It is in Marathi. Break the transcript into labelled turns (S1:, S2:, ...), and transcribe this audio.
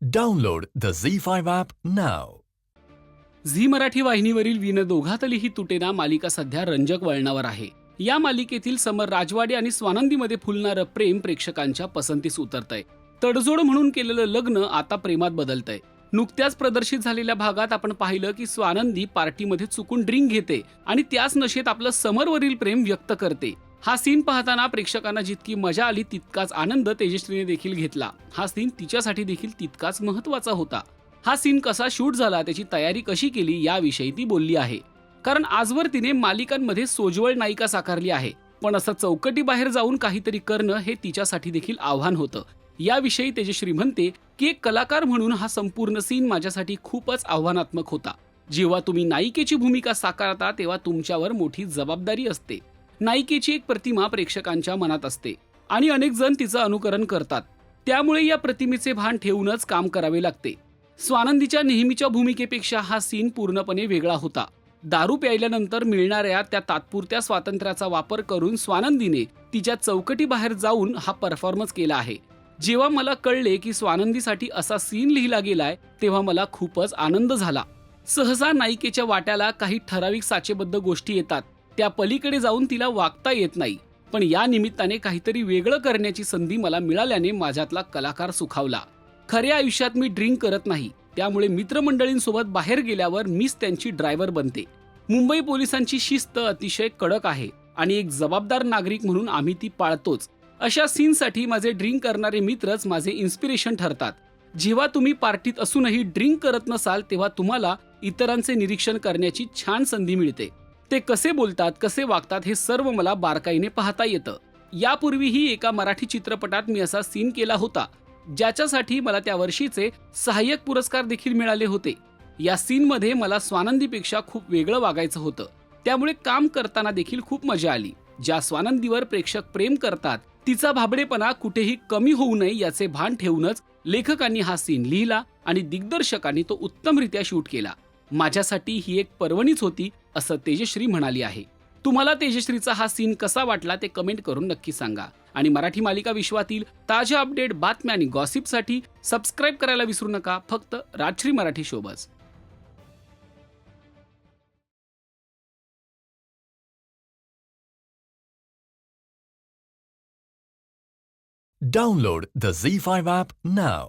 S1: Download the Z5 app now.
S2: Zee Marathi वाहिनीवरील विन दोघातलीही तुटेना मालिका सध्या रंजक वळणावर आहे. या मालिकेतील समर राजवाडे आणि स्वानंदीमध्ये फुलणारं प्रेम प्रेक्षकांच्या पसंतीस उतरतंय. तडजोड म्हणून केलेलं लग्न आता प्रेमात बदलतंय. नुकत्याच प्रदर्शित झालेल्या भागात आपण पाहिलं की स्वानंदी पार्टीमध्ये चुकून ड्रिंक घेते आणि त्याच नशेत आपलं समरवरील प्रेम व्यक्त करते. हा सीन पाहताना प्रेक्षकांना जितकी मजा आली तितकाच आनंद तेजश्रीने देखील घेतला. हा सीन तिच्यासाठी देखील तितकाच महत्त्वाचा होता. हा सीन कसा शूट झाला, त्याची तयारी कशी केली याविषयी ती बोलली आहे. कारण आजवर तिने मालिकांमध्ये सोज्वळ नायिका साकारली आहे, पण असं चौकटी बाहेर जाऊन काहीतरी करणं हे तिच्यासाठी देखील आव्हान होतं. याविषयी तेजश्री म्हणते की एक कलाकार म्हणून हा संपूर्ण सीन माझ्यासाठी खूपच आव्हानात्मक होता. जेव्हा तुम्ही नायिकेची भूमिका साकारता तेव्हा तुमच्यावर मोठी जबाबदारी असते. नायिकेची एक प्रतिमा प्रेक्षकांच्या मनात असते आणि अनेक जण तिचं अनुकरण करतात. त्यामुळे या प्रतिमेचे भान ठेवूनच काम करावे लागते. स्वानंदीच्या नेहमीच्या भूमिकेपेक्षा हा सीन पूर्णपणे वेगळा होता. दारू प्यायल्यानंतर मिळणाऱ्या त्या तात्पुरत्या स्वातंत्र्याचा वापर करून स्वानंदीने तिच्या चौकटी बाहेर जाऊन हा परफॉर्मन्स केला आहे. जेव्हा मला कळले की स्वानंदीसाठी असा सीन लिहिला गेलाय तेव्हा मला खूपच आनंद झाला. सहसा नायिकेच्या वाट्याला काही ठराविक साचेबद्ध गोष्टी येतात, त्या पलीकडे जाऊन तिला वागता येत नाही. पण या निमित्ताने काहीतरी वेगळं करण्याची संधी मला मिळाल्याने माझ्यातला कलाकार सुखावला. खऱ्या आयुष्यात मी ड्रिंक करत नाही, त्यामुळे मित्रमंडळींसोबत बाहेर गेल्यावर मीच त्यांची ड्रायव्हर बनते. मुंबई पोलिसांची शिस्त अतिशय कडक आहे आणि एक जबाबदार नागरिक म्हणून आम्ही ती पाळतोच. अशा सीनसाठी माझे ड्रिंक करणारे मित्रच माझे इन्स्पिरेशन ठरतात. जेव्हा तुम्ही पार्टीत असूनही ड्रिंक करत नसाल तेव्हा तुम्हाला इतरांचे निरीक्षण करण्याची छान संधी मिळते. ते कसे बोलतात, कसे वागतात हे सर्व मला बारकाईने पाहता येतं. यापूर्वीही एका मराठी चित्रपटात मी असा सीन केला होता, ज्याच्यासाठी मला त्या वर्षीचे सहाय्यक पुरस्कार देखील मिळाले होते. या सीनमध्ये मला स्वानंदीपेक्षा खूप वेगळं वागायचं होतं, त्यामुळे काम करताना देखील खूप मजा आली. ज्या स्वानंदीवर प्रेक्षक प्रेम करतात तिचा भाबडेपणा कुठेही कमी होऊ नये याचे भान ठेवूनच लेखकांनी हा सीन लिहिला आणि दिग्दर्शकांनी तो उत्तमरित्या शूट केला. माझ्यासाठी ही एक पर्वणीच होती असं तेजश्री म्हणाली आहे. तुम्हाला तेजश्रीचा हा सीन कसा वाटला ते कमेंट करून नक्की सांगा. आणि मराठी मालिका विश्वातील ताज्या अपडेट, बातम्या आणि गॉसिपसाठी सबस्क्राईब करायला विसरू नका. फक्त Rajshri Marathi शोबस.
S1: Download the Z5 app now.